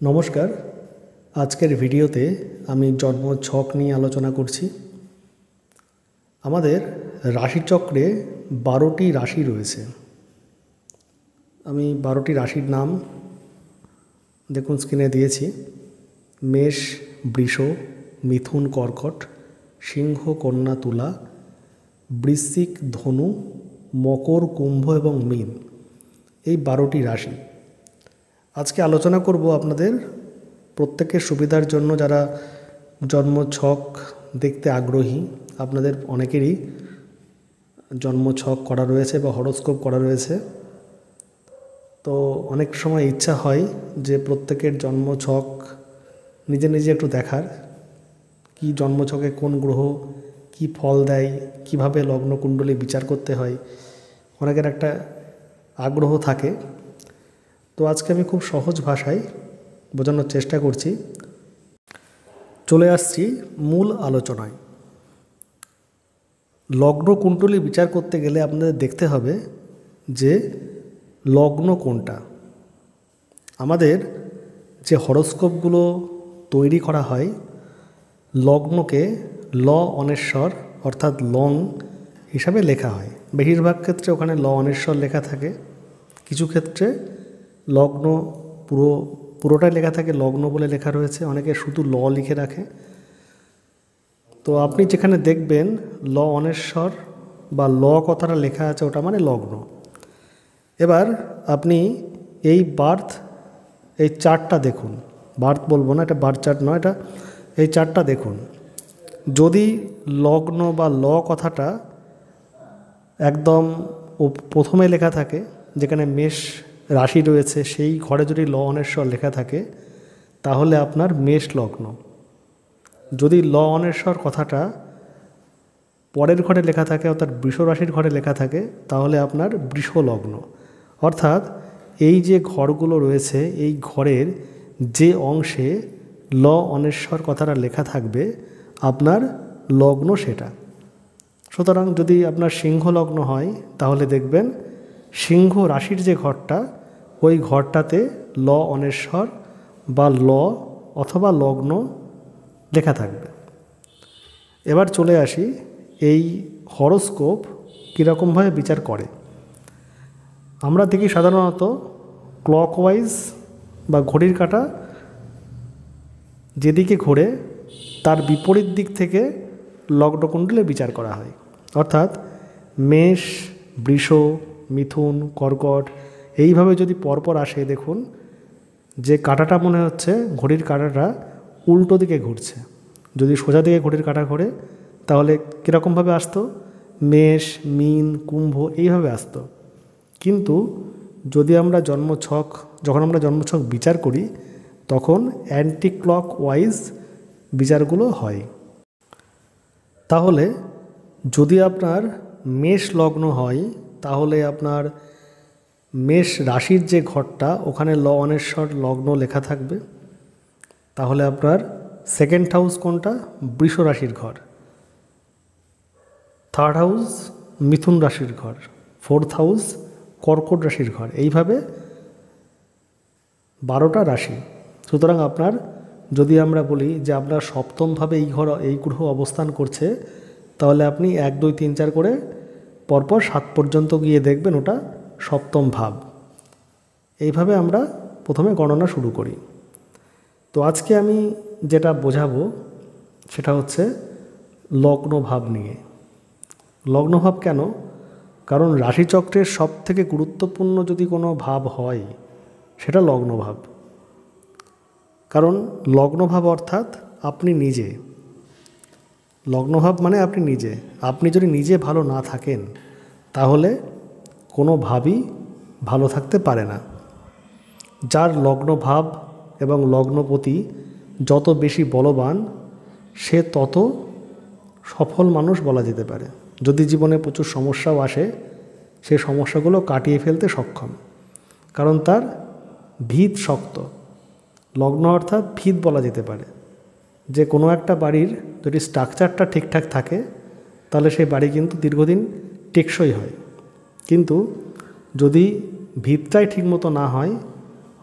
নমস্কার। আজকের ভিডিওতে আমি জন্ম ছক নিয়ে আলোচনা করছি। আমাদের রাশিচক্রে 12টি রাশি রয়েছে। আমি 12টি রাশির নাম দেখুন স্ক্রিনে দিয়েছি। মেষ, বৃষ, মিথুন, কর্কট, সিংহ, কন্যা, তুলা, বৃশ্চিক, ধনু, মকর, কুম্ভ এবং মীন, এই 12টি রাশি। আজকে আলোচনা করব আপনাদের প্রত্যেকের সুবিধার জন্য, যারা জন্ম ছক দেখতে আগ্রহী। আপনাদের অনেকেরই জন্ম ছক করা রয়েছে বা হরোস্কোপ করা রয়েছে। তো অনেক সময় ইচ্ছা হয় যে প্রত্যেকের জন্ম ছক নিজে নিজে একটু দেখার, কি জন্ম ছকে কোন গ্রহ কি ফল দেয়, কিভাবে লগ্ন কুণ্ডলী বিচার করতে হয়, অনেকের একটা আগ্রহ থাকে। তো আজকে আমি খুব সহজ ভাষায় বোঝানোর চেষ্টা করছি। চলে আসছি মূল আলোচনায়। লগ্ন কুণ্ডলী বিচার করতে গেলে আপনাদের দেখতে হবে যে লগ্ন কোনটা। আমাদের যে হরোস্কোপগুলো তৈরি করা হয়, লগ্নকে ল অনেশ্বর অর্থাৎ লং হিসাবে লেখা হয়। বেশিরভাগ ক্ষেত্রে ওখানে ল অনেশ্বর লেখা থাকে, কিছু ক্ষেত্রে লগ্ন পুরোটাই লেখা থাকে লগ্ন বলে লেখা রয়েছে, অনেকে শুধু ল লিখে রাখে। তো আপনি যেখানে দেখবেন ল অনেশ্বর বা ল কথাটা লেখা আছে, ওটা মানে লগ্ন। এবার আপনি এই এই চার্টটা দেখুন। বার্থ বলবো না, এটা বার্থ চার্ট নয়, এটা এই চার্টটা দেখুন। যদি লগ্ন বা ল কথাটা একদম প্রথমে লেখা থাকে, যেখানে মেষ রাশি রয়েছে সেই ঘরে যদি ল অনেশ্বর লেখা থাকে, তাহলে আপনার মেষ লগ্ন। যদি ল অনেশ্বর কথাটা পরের ঘরে লেখা থাকে, অর্থাৎ বৃষ রাশির ঘরে লেখা থাকে, তাহলে আপনার বৃষ লগ্ন। অর্থাৎ এই যে ঘরগুলো রয়েছে, এই ঘরের যে অংশে ল অনেশ্বর কথাটা লেখা থাকবে আপনার লগ্ন সেটা। সুতরাং যদি আপনার সিংহ লগ্ন হয়, তাহলে দেখবেন সিংহ রাশির যে ঘরটা, ওই ঘরটাতে ল অনেশ্বর বা ল অথবা লগ্ন লেখা থাকবে। এবার চলে আসি এই হরোস্কোপ কীরকমভাবে বিচার করে। আমরা দেখি সাধারণত ক্লকওয়াইজ বা ঘড়ির কাঁটা যেদিকে ঘোরে তার বিপরীত দিক থেকে লগ্নকুণ্ডলী বিচার করা হয়। অর্থাৎ মেষ, বৃষ, মিথুন, কর্কট এইভাবে যদি পরপর আসে, দেখুন যে কাঁটাটা মনে হচ্ছে ঘড়ির কাঁটাটা উল্টো দিকে ঘুরছে। যদি সোজা দিকে ঘড়ির কাঁটা ঘোরে তাহলে কীরকমভাবে আসতো, মেষ, মীন, কুম্ভ এইভাবে আসতো। কিন্তু যদি আমরা যখন আমরা জন্মছক বিচার করি, তখন অ্যান্টি ক্লক ওয়াইজ বিচারগুলো হয়। তাহলে যদি আপনার মেষ লগ্ন হয়, তাহলে আপনার মেষ রাশির যে ঘরটা, ওখানে ল অনেশ্বর লগ্ন লেখা থাকবে। তাহলে আপনার সেকেন্ড হাউস কোনটা, বৃষ রাশির ঘর। থার্ড হাউস মিথুন রাশির ঘর। ফোর্থ হাউস কর্কট রাশির ঘর। এইভাবে 12টা রাশি। সুতরাং আপনার যদি আমরা বলি যে আপনার সপ্তমভাবে এই গ্রহ অবস্থান করছে, তাহলে আপনি 1, 2, 3, 4 করে পরপর 7 পর্যন্ত গিয়ে দেখবেন ওটা সপ্তম ভাব। এইভাবে আমরা প্রথমে গণনা শুরু করি। তো আজকে আমি যেটা বোঝাবো সেটা হচ্ছে লগ্নভাব নিয়ে। লগ্নভাব কেন? কারণ রাশিচক্রের সবথেকে গুরুত্বপূর্ণ যদি কোনো ভাব হয়, সেটা লগ্নভাব। কারণ লগ্নভাব অর্থাৎ আপনি নিজে। লগ্নভাব মানে আপনি নিজে। আপনি যদি নিজে ভালো না থাকেন, তাহলে কোনো ভাবই ভালো থাকতে পারে না। যার লগ্নভাব এবং লগ্নপতি যত বেশি বলবান, সে তত সফল মানুষ বলা যেতে পারে। যদি জীবনে প্রচুর সমস্যাও আসে, সেই সমস্যাগুলো কাটিয়ে ফেলতে সক্ষম। কারণ তার ভিত শক্ত। লগ্ন অর্থাৎ ভিত বলা যেতে পারে। যে কোনো একটা বাড়ির যদি স্ট্রাকচারটা ঠিকঠাক থাকে, তাহলে সেই বাড়ি কিন্তু দীর্ঘদিন টেকসই হয়। কিন্তু যদি ভিতটাই ঠিকমতো না হয়,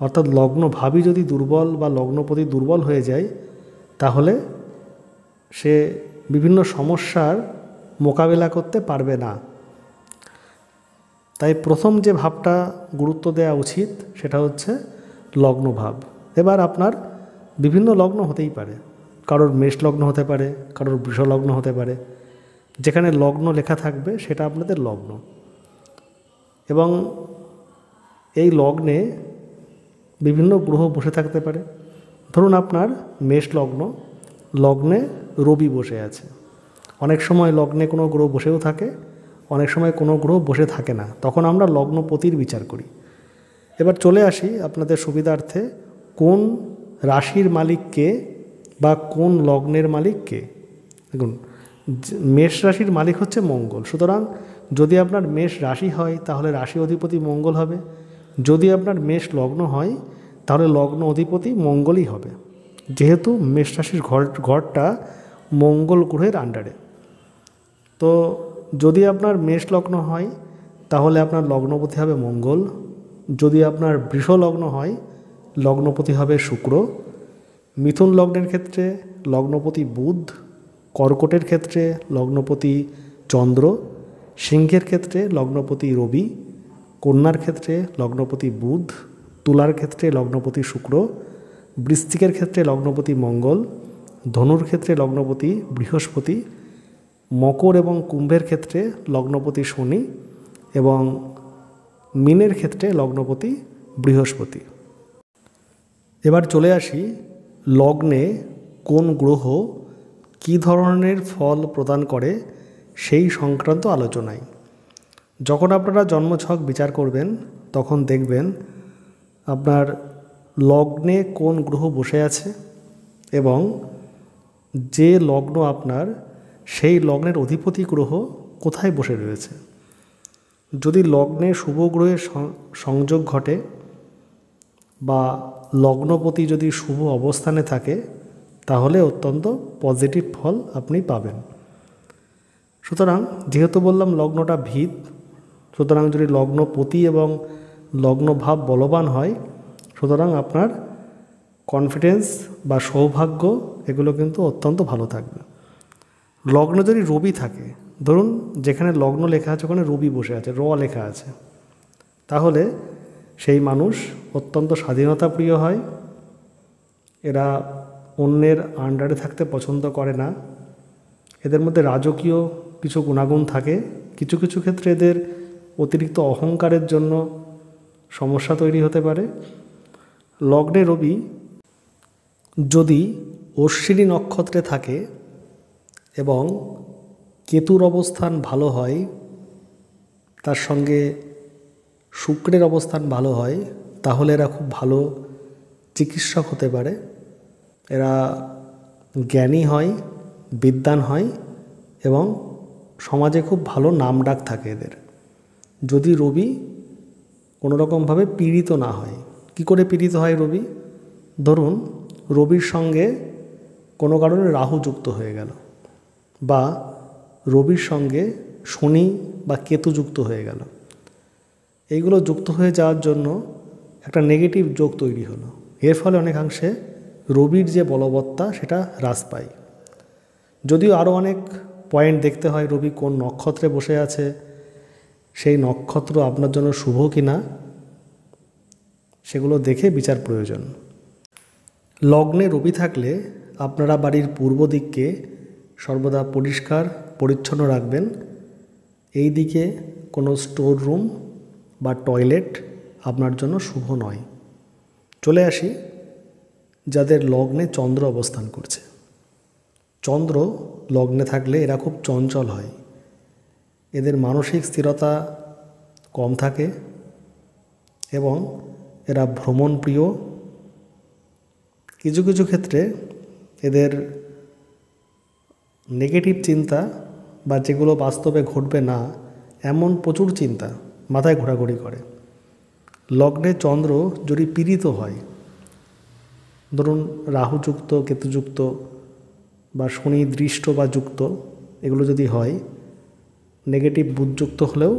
অর্থাৎ লগ্নভাবই যদি দুর্বল বা লগ্নপতি দুর্বল হয়ে যায়, তাহলে সে বিভিন্ন সমস্যার মোকাবেলা করতে পারবে না। তাই প্রথম যে ভাবটা গুরুত্ব দেওয়া উচিত সেটা হচ্ছে লগ্নভাব। এবার আপনার বিভিন্ন লগ্ন হতেই পারে, কারোর মেষ লগ্ন হতে পারে, কারোর বৃষ লগ্ন হতে পারে। যেখানে লগ্ন লেখা থাকবে সেটা আপনাদের লগ্ন। এবং এই লগ্নে বিভিন্ন গ্রহ বসে থাকতে পারে। ধরুন আপনার মেষ লগ্ন, লগ্নে রবি বসে আছে। অনেক সময় লগ্নে কোনো গ্রহ বসেও থাকে, অনেক সময় কোনো গ্রহ বসে থাকে না, তখন আমরা লগ্নপতির বিচার করি। এবার চলে আসি আপনাদের সুবিধার্থে, কোন রাশির মালিক কে বা কোন লগ্নের মালিক কে। দেখুন, মেষ রাশির মালিক হচ্ছে মঙ্গল। সুতরাং যদি আপনার মেষ রাশি হয় তাহলে রাশি অধিপতি মঙ্গল হবে। যদি আপনার মেষ লগ্ন হয় তাহলে লগ্ন অধিপতি মঙ্গলই হবে, যেহেতু মেষ রাশির ঘরটা মঙ্গল গ্রহের আন্ডারে। তো যদি আপনার মেষ লগ্ন হয় তাহলে আপনার লগ্নপতি হবে মঙ্গল। যদি আপনার বৃষ লগ্ন হয় লগ্নপতি হবে শুক্র। মিথুন লগ্নের ক্ষেত্রে লগ্নপতি বুধ। কর্কটের ক্ষেত্রে লগ্নপতি চন্দ্র। সিংহের ক্ষেত্রে লগ্নপতি রবি। কন্যার ক্ষেত্রে লগ্নপতি বুধ। তুলার ক্ষেত্রে লগ্নপতি শুক্র। বৃশ্চিকের ক্ষেত্রে লগ্নপতি মঙ্গল। ধনুর ক্ষেত্রে লগ্নপতি বৃহস্পতি। মকর এবং কুম্ভের ক্ষেত্রে লগ্নপতি শনি এবং মীনের ক্ষেত্রে লগ্নপতি বৃহস্পতি। এবার চলে আসি লগ্নে কোন গ্রহ কী ধরনের ফল প্রদান করে সেই সংক্রান্ত আলোচনায়। যখন আপনারা জন্মছক বিচার করবেন তখন দেখবেন আপনার লগ্নে কোন গ্রহ বসে আছে এবং যে লগ্ন আপনার, সেই লগ্নের অধিপতি গ্রহ কোথায় বসে রয়েছে। যদি লগ্নে শুভ গ্রহের সংযোগ ঘটে বা লগ্নপতি যদি শুভ অবস্থানে থাকে তাহলে অত্যন্ত পজিটিভ ফল আপনি পাবেন। সুতরাং যেহেতু বললাম লগ্নটা ভিত, সুতরাং যদি লগ্নপতি এবং লগ্নভাব বলবান হয়, সুতরাং আপনার কনফিডেন্স বা সৌভাগ্য এগুলো কিন্তু অত্যন্ত ভালো থাকবে। লগ্ন যদি রবি থাকে, ধরুন যেখানে লগ্ন লেখা আছে ওখানে রবি বসে আছে, লেখা আছে, তাহলে সেই মানুষ অত্যন্ত স্বাধীনতা প্রিয় হয়। এরা অন্যের আন্ডারে থাকতে পছন্দ করে না। এদের মধ্যে রাজকীয় কিছু গুণাগুণ থাকে। কিছু কিছু ক্ষেত্রে এদের অতিরিক্ত অহংকারের জন্য সমস্যা তৈরি হতে পারে। লগ্নে রবি যদি অশ্বিনী নক্ষত্রে থাকে এবং কেতুর অবস্থান ভালো হয়, তার সঙ্গে শুক্রের অবস্থান ভালো হয়, তাহলে এরা খুব ভালো চিকিৎসক হতে পারে। এরা জ্ঞানী হয়, বিদ্বান হয় এবং সমাজে খুব ভালো নামডাক থাকে এদের। যদি রবি কোনোরকমভাবে পীড়িত না হয়। কি করে পীড়িত হয় রবি? ধরুন রবির সঙ্গে কোনো কারণে রাহু যুক্ত হয়ে গেল, বা রবির সঙ্গে শনি বা কেতু যুক্ত হয়ে গেল। এইগুলো যুক্ত হয়ে যাওয়ার জন্য একটা নেগেটিভ যোগ তৈরি হলো। এর ফলে অনেকাংশে রবির যে বলবত্তা সেটা হ্রাস পায়। যদিও আরও অনেক পয়েন্ট দেখতে হয়, রবি কোন নক্ষত্রে বসে আছে, সেই নক্ষত্র আপনার জন্য শুভ কিনা, সেগুলো দেখে বিচার প্রয়োজন। লগ্নে রবি থাকলে আপনারা বাড়ির পূর্ব দিককে সর্বদা পরিষ্কার পরিচ্ছন্ন রাখবেন। এই দিকে কোনো স্টোর রুম বা টয়লেট আপনার জন্য শুভ নয়। চলে আসি যাদের লগ্নে চন্দ্র অবস্থান করছে। চন্দ্র লগ্নে থাকলে এরা খুব চঞ্চল হয়, এদের মানসিক স্থিরতা কম থাকে এবং এরা ভ্রমণপ্রিয়। কিছু কিছু ক্ষেত্রে এদের নেগেটিভ চিন্তা বা যেগুলো বাস্তবে ঘটবে না এমন প্রচুর চিন্তা মাথায় ঘোরাঘুরি করে। লগ্নে চন্দ্র যদি পীড়িত হয়, ধরুন রাহুযুক্ত, কেতুযুক্ত বা শনি দৃষ্ট বা যুক্ত, এগুলো যদি হয়, নেগেটিভ বুধযুক্ত হলেও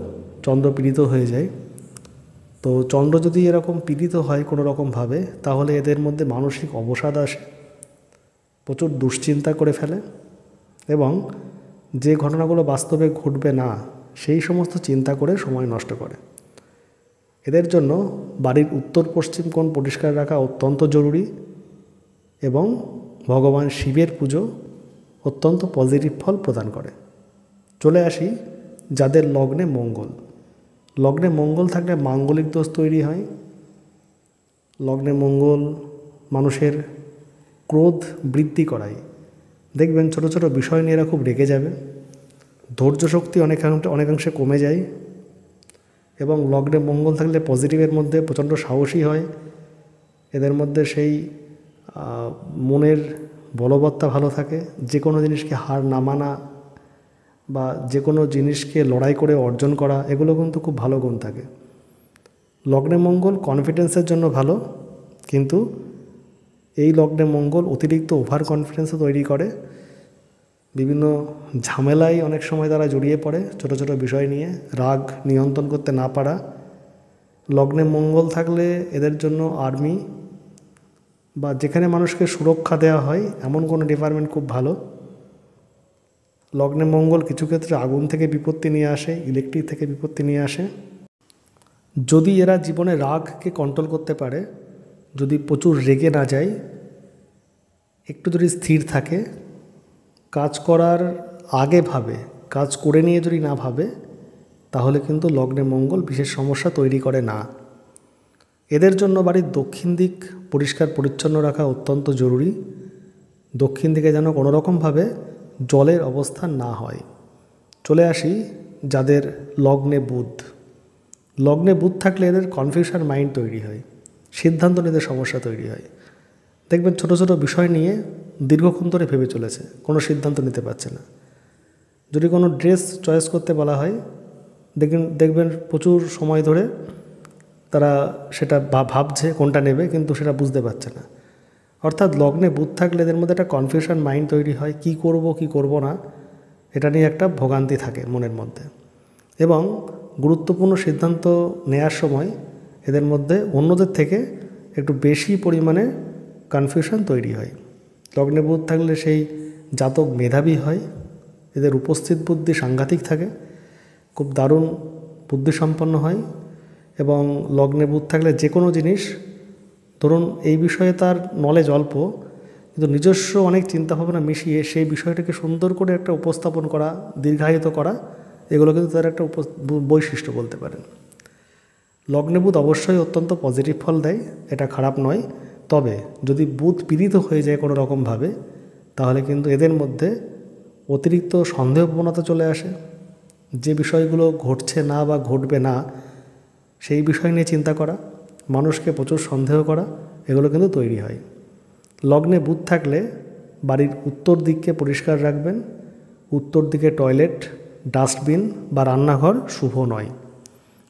চন্দ্র পীড়িত হয়ে যায়, তো চন্দ্র যদি এরকম পীড়িত হয় কোনো রকমভাবে, তাহলে এদের মধ্যে মানসিক অবসাদ আসে, প্রচুর দুশ্চিন্তা করে ফেলে এবং যে ঘটনাগুলো বাস্তবে ঘটবে না সেই সমস্ত চিন্তা করে সময় নষ্ট করে। এদের জন্য বাড়ির উত্তর পশ্চিম কোণ পরিষ্কার রাখা অত্যন্ত জরুরি এবং ভগবান শিবের পুজো অত্যন্ত পজিটিভ ফল প্রদান করে। চলে আসি যাদের লগ্নে মঙ্গল। লগ্নে মঙ্গল থাকলে মাঙ্গলিক দোষ তৈরি হয়। লগ্নে মঙ্গল মানুষের ক্রোধ বৃদ্ধি করায়। দেখবেন ছোট ছোট বিষয় নিয়ে এরা খুব রেগে যাবে, ধৈর্য শক্তি অনেকাংশে কমে যায় এবং লগ্নে মঙ্গল থাকলে পজিটিভের মধ্যে প্রচণ্ড সাহসী হয়। এদের মধ্যে সেই মনের বলবত্তা ভালো থাকে, যে কোনো জিনিসকে হার না মানা বা যে কোনো জিনিসকে লড়াই করে অর্জন করা, এগুলো কিন্তু খুব ভালো গুণ থাকে। লগ্নে মঙ্গল কনফিডেন্সের জন্য ভালো, কিন্তু এই লগ্নে মঙ্গল অতিরিক্ত ওভার কনফিডেন্সও তৈরি করে। বিভিন্ন ঝামেলায় অনেক সময় তারা জড়িয়ে পড়ে ছোট ছোট বিষয় নিয়ে, রাগ নিয়ন্ত্রণ করতে না পারা। লগ্নে মঙ্গল থাকলে এদের জন্য আর্মি বা যেখানে মানুষকে সুরক্ষা দেওয়া হয় এমন কোনো ডিপার্টমেন্ট খুব ভালো। লগ্নে মঙ্গল কিছু ক্ষেত্রে আগুন থেকে বিপত্তি নিয়ে আসে, ইলেকট্রিক থেকে বিপত্তি নিয়ে আসে। যদি এরা জীবনে রাগকে কন্ট্রোল করতে পারে, যদি প্রচুর রেগে না যায়, একটু যদি স্থির থাকে, কাজ করার আগে ভাবে, কাজ করে নিয়ে যদি না ভাবে, তাহলে কিন্তু লগ্নে মঙ্গল বিশেষ সমস্যা তৈরি করে না। এদের জন্য বাড়ির দক্ষিণ দিক পরিষ্কার পরিচ্ছন্ন রাখা অত্যন্ত জরুরি। দক্ষিণ দিকে যেন কোনো রকমভাবে জলের অবস্থান না হয়। চলে আসি যাদের লগ্নে বুধ। লগ্নে বুধ থাকলে এদের কনফিউশন মাইন্ড তৈরি হয়, সিদ্ধান্ত নিতে সমস্যা তৈরি হয়। দেখবেন ছোট ছোট বিষয় নিয়ে দীর্ঘক্ষণ ধরে ভেবে চলেছে, কোনো সিদ্ধান্ত নিতে পারছে না। যদি কোনো ড্রেস চয়েস করতে বলা হয়, দেখবেন প্রচুর সময় ধরে তারা সেটা ভাবছে কোনটা নেবে, কিন্তু সেটা বুঝতে পারছে না। অর্থাৎ লগ্নে বুধ থাকলে এদের মধ্যে একটা কনফিউশন মাইন্ড তৈরি হয়, কি করব কি করব না, এটা নিয়ে একটা ভোগান্তি থাকে মনের মধ্যে। এবং গুরুত্বপূর্ণ সিদ্ধান্ত নেয়ার সময় এদের মধ্যে অন্যদের থেকে একটু বেশি পরিমাণে কনফিউশন তৈরি হয়। লগ্নে বুধ থাকলে সেই জাতক মেধাবী হয়, এদের উপস্থিত বুদ্ধি সাংঘাতিক থাকে, খুব দারুণ বুদ্ধিসম্পন্ন হয়। এবং লগ্নে বুধ থাকলে যে কোনো জিনিস, ধরুন এই বিষয়ে তার নলেজ অল্প, কিন্তু নিজস্ব অনেক চিন্তাভাবনা মিশিয়ে সেই বিষয়টাকে সুন্দর করে একটা উপস্থাপন করা, দীর্ঘায়িত করা, এগুলো কিন্তু তার একটা বৈশিষ্ট্য বলতে পারেন। লগ্নে বুধ অবশ্যই অত্যন্ত পজিটিভ ফল দেয়, এটা খারাপ নয়। তবে যদি বুধ পীড়িত হয়ে যায় কোনো রকমভাবে, তাহলে কিন্তু এদের মধ্যে অতিরিক্ত সন্দেহপ্রবণতা চলে আসে। যে বিষয়গুলো ঘটছে না বা ঘটবে না সেই বিষয় নিয়ে চিন্তা করা, মানুষকে প্রচুর সন্দেহ করা, এগুলো কিন্তু তৈরি হয়। লগ্নে বুধ থাকলে বাড়ির উত্তর দিককে পরিষ্কার রাখবেন। উত্তর দিকে টয়লেট, ডাস্টবিন বা রান্নাঘর শুভ নয়।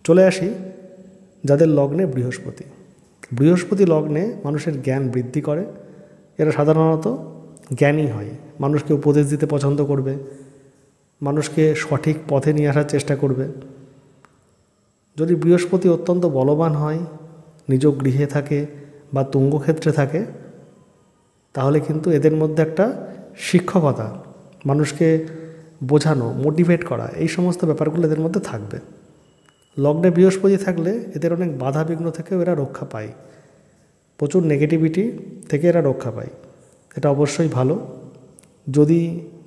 চলে আসি যাদের লগ্নে বৃহস্পতি। বৃহস্পতি লগ্নে মানুষের জ্ঞান বৃদ্ধি করে। এরা সাধারণত জ্ঞানী হয়, মানুষকে উপদেশ দিতে পছন্দ করবে, মানুষকে সঠিক পথে নিয়ে আসার চেষ্টা করবে। যদি বৃহস্পতি অত্যন্ত বলবান হয়, নিজ গৃহে থাকে বা তুঙ্গক্ষেত্রে থাকে, তাহলে কিন্তু এদের মধ্যে একটা শিক্ষকতা, মানুষকে বোঝানো, মোটিভেট করা, এই সমস্ত ব্যাপারগুলো এদের মধ্যে থাকবে। লগ্নে বৃহস্পতি থাকলে এদের অনেক বাধা বিঘ্ন থেকেও এরা রক্ষা পায়, প্রচুর নেগেটিভিটি থেকে এরা রক্ষা পায়, এটা অবশ্যই ভালো। যদি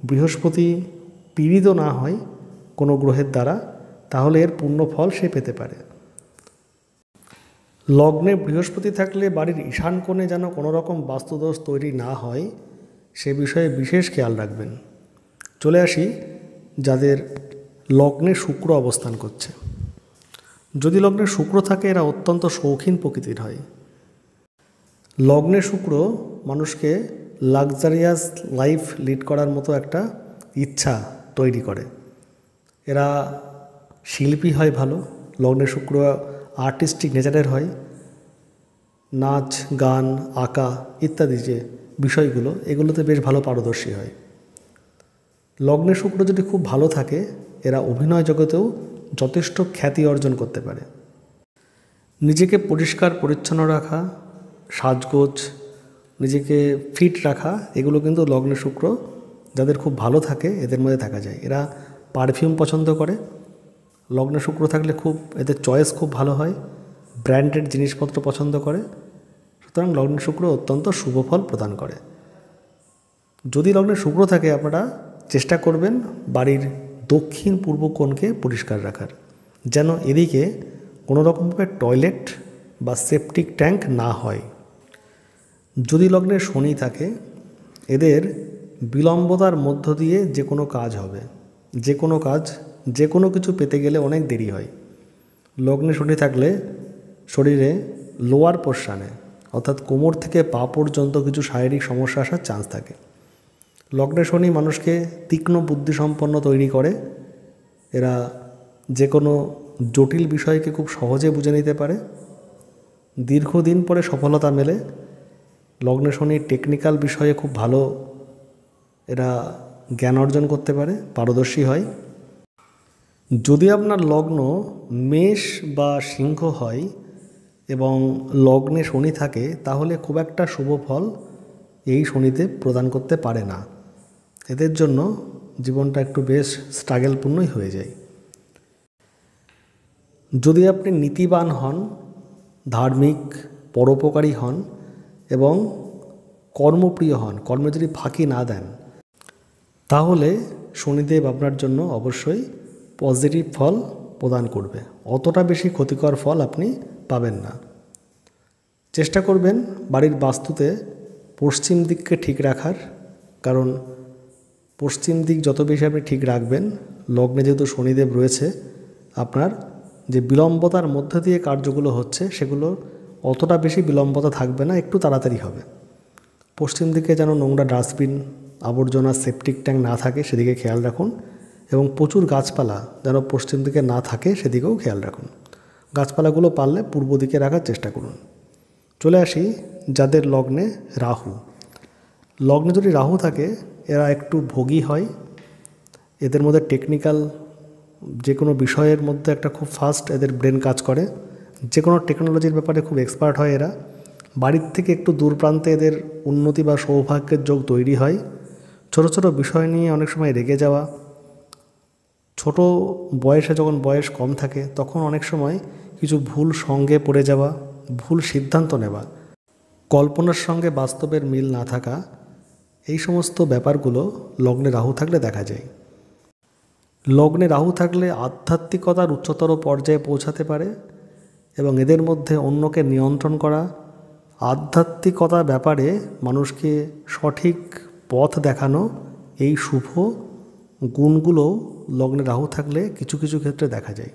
বৃহস্পতি পীড়িত না হয় কোনো গ্রহের দ্বারা, তাহলে এর পূর্ণ ফল সে পেতে পারে। লগ্নে বৃহস্পতি থাকলে বাড়ির ঈশান কোণে যেন কোনো রকম বাস্তুদোষ তৈরি না হয়, সে বিষয়ে বিশেষ খেয়াল রাখবেন। চলে আসি যাদের লগ্নে শুক্র অবস্থান করছে। যদি লগ্নে শুক্র থাকে, এরা অত্যন্ত শৌখিন প্রকৃতির হয়। লগ্নে শুক্র মানুষকে লাক্সারিয়াস লাইফ লিড করার মতো একটা ইচ্ছা তৈরি করে। এরা শিল্পী হয় ভালো। লগ্নে শুক্র আর্টিস্টিক নেচারের হয়, নাচ গান আঁকা ইত্যাদি যে বিষয়গুলো, এগুলোতে বেশ ভালো পারদর্শী হয়। লগ্নে শুক্র যদি খুব ভালো থাকে, এরা অভিনয় জগতেও যথেষ্ট খ্যাতি অর্জন করতে পারে। নিজেকে পরিষ্কার পরিচ্ছন্ন রাখা, সাজগোজ, নিজেকে ফিট রাখা, এগুলো কিন্তু লগ্নে শুক্র যাদের খুব ভালো থাকে এদের মধ্যে দেখা যায়। এরা পারফিউম পছন্দ করে, লগ্নে শুক্র থাকলে খুব এদের চয়েস খুব ভালো হয়, ব্র্যান্ডেড জিনিসপত্র পছন্দ করে। সুতরাং লগ্নে শুক্র অত্যন্ত শুভ ফল প্রদান করে। যদি লগ্নে শুক্র থাকে আপনারা চেষ্টা করবেন বাড়ির দক্ষিণ পূর্ব কোণকে পরিষ্কার রাখার, যেন এদিকে কোনো রকমভাবে টয়লেট বা সেপটিক ট্যাঙ্ক না হয়। যদি লগ্নে শনি থাকে এদের বিলম্বতার মধ্য দিয়ে যে কোনো কাজ হবে, যে কোনো কিছু পেতে গেলে অনেক দেরি হয়। লগ্নে শনি থাকলে শরীরে লোয়ার পোর্শনে অর্থাৎ কোমর থেকে পা পর্যন্ত কিছু শারীরিক সমস্যা আসার চান্স থাকে। লগ্নে শনি মানুষকে তীক্ষ্ণ বুদ্ধিসম্পন্ন তৈরি করে, এরা যে কোনো জটিল বিষয়কে খুব সহজে বুঝে নিতে পারে, দীর্ঘদিন পরে সফলতা মেলে। লগ্নে শনি টেকনিক্যাল বিষয়ে খুব ভালো এরা জ্ঞান অর্জন করতে পারে, পারদর্শী হয়। যদি আপনার লগ্ন মেষ বা সিংহ হয় এবং লগ্নে শনি থাকে তাহলে খুব একটা শুভ ফল এই শনিতে প্রদান করতে পারে না। এদের জন্য জীবনটা একটু বেশ স্ট্রাগলপূর্ণই হয়ে যায়। যদি আপনি নীতিবান হন, ধার্মিক, পরোপকারী হন এবং কর্মপ্রিয় হন, কর্মে যদি ফাঁকি না দেন, তাহলে শনিদেব আপনার জন্য অবশ্যই পজিটিভ ফল প্রদান করবে। অতটা বেশি ক্ষতিকর ফল আপনি পাবেন না। চেষ্টা করবেন বাড়ির বাস্তুতে পশ্চিম দিককে ঠিক রাখার, কারণ পশ্চিম দিক যত বেশি আপনি ঠিক রাখবেন, লগ্নে যেহেতু শনিদেব রয়েছে, আপনার যে বিলম্বতার মধ্যে দিয়ে কার্যগুলো হচ্ছে সেগুলো অতটা বেশি বিলম্বতা থাকবে না, একটু তাড়াতাড়ি হবে। পশ্চিম দিকে যেন নোংরা ডাস্টবিন, আবর্জনা, সেপটিক ট্যাঙ্ক না থাকে সেদিকে খেয়াল রাখুন, এবং প্রচুর গাছপালা যেন পশ্চিম দিকে না থাকে সেদিকেও খেয়াল রাখুন। গাছপালাগুলো পারলে পূর্ব দিকে রাখার চেষ্টা করুন। চলে আসি যাদের লগ্নে রাহু। লগ্নে যদি রাহু থাকে এরা একটু ভোগী হয়, এদের মধ্যে টেকনিক্যাল যে কোনো বিষয়ের মধ্যে একটা খুব ফাস্ট এদের ব্রেন কাজ করে, যে কোনো টেকনোলজির ব্যাপারে খুব এক্সপার্ট হয় এরা। বাড়ির থেকে একটু দূর প্রান্তে এদের উন্নতি বা সৌভাগ্যের যোগ তৈরি হয়। ছোট ছোট বিষয় নিয়ে অনেক সময় রেগে যাওয়া, ছোট বয়সে যখন বয়স কম থাকে তখন অনেক সময় কিছু ভুল সঙ্গে পড়ে যাওয়া, ভুল সিদ্ধান্ত নেওয়া, কল্পনার সঙ্গে বাস্তবের মিল না থাকা, এই সমস্ত ব্যাপারগুলো লগ্নে রাহু থাকলে দেখা যায়। লগ্নে রাহু থাকলে আধ্যাত্মিকতার উচ্চতর পর্যায়ে পৌঁছাতে পারে এবং এদের মধ্যে অন্যকে নিয়ন্ত্রণ করা, আধ্যাত্মিকতার ব্যাপারে মানুষকে সঠিক পথ দেখানো, এই শুভ গুণগুলো লগ্নে রাহু থাকলে কিছু কিছু ক্ষেত্রে দেখা যায়।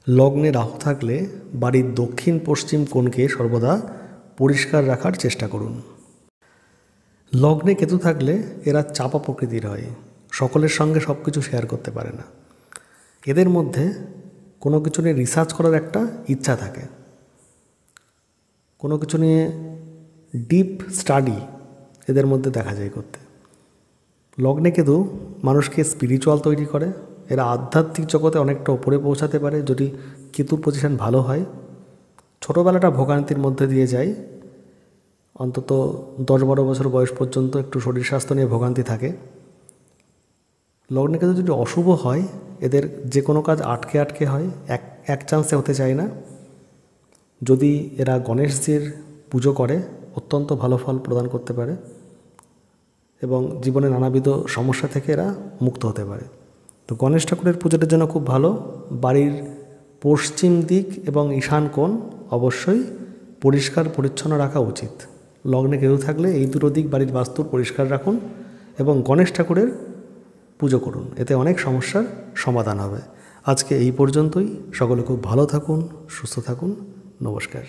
লগ্নে রাহু থাকলে বাড়ির দক্ষিণ পশ্চিম কোণকে সর্বদা পরিষ্কার রাখার চেষ্টা করুন। লগ্নে কেতু থাকলে এরা চাপা প্রকৃতির হয়, সকলের সঙ্গে সব কিছু শেয়ার করতে পারে না। এদের মধ্যে কোনো কিছু নিয়ে রিসার্চ করার একটা ইচ্ছা থাকে, কোনো কিছু নিয়ে ডিপ স্টাডি এদের মধ্যে দেখা যায় করতে। লগ্নে কেতু মানুষকে স্পিরিচুয়াল তৈরি করে, এরা আধ্যাত্মিক জগতে অনেকটা ওপরে পৌঁছাতে পারে যদি কেতুর পজিশন ভালো হয়। ছোটোবেলাটা ভোগান্তির মধ্যে দিয়ে যায়, অন্তত 10-12 বছর বয়স পর্যন্ত একটু শরীর স্বাস্থ্য নিয়ে ভোগান্তি থাকে। লগ্নে কেতু যদি অশুভ হয় এদের যে কোনো কাজ আটকে আটকে হয়, এক চান্সে হতে চায় না। যদি এরা গণেশজির পুজো করে অত্যন্ত ভালো ফল প্রদান করতে পারে এবং জীবনে নানাবিধ সমস্যা থেকে এরা মুক্ত হতে পারে। তো গণেশ ঠাকুরের পুজোটার জন্য খুব ভালো। বাড়ির পশ্চিম দিক এবং ঈশান কোণ অবশ্যই পরিষ্কার পরিচ্ছন্ন রাখা উচিত। লগ্নে কেতু থাকলে এই দুটো দিক বাড়ির বাস্তুর পরিষ্কার রাখুন এবং গণেশ ঠাকুরের পুজো করুন, এতে অনেক সমস্যার সমাধান হবে। আজকে এই পর্যন্তই। সকলে খুব ভালো থাকুন, সুস্থ থাকুন। নমস্কার।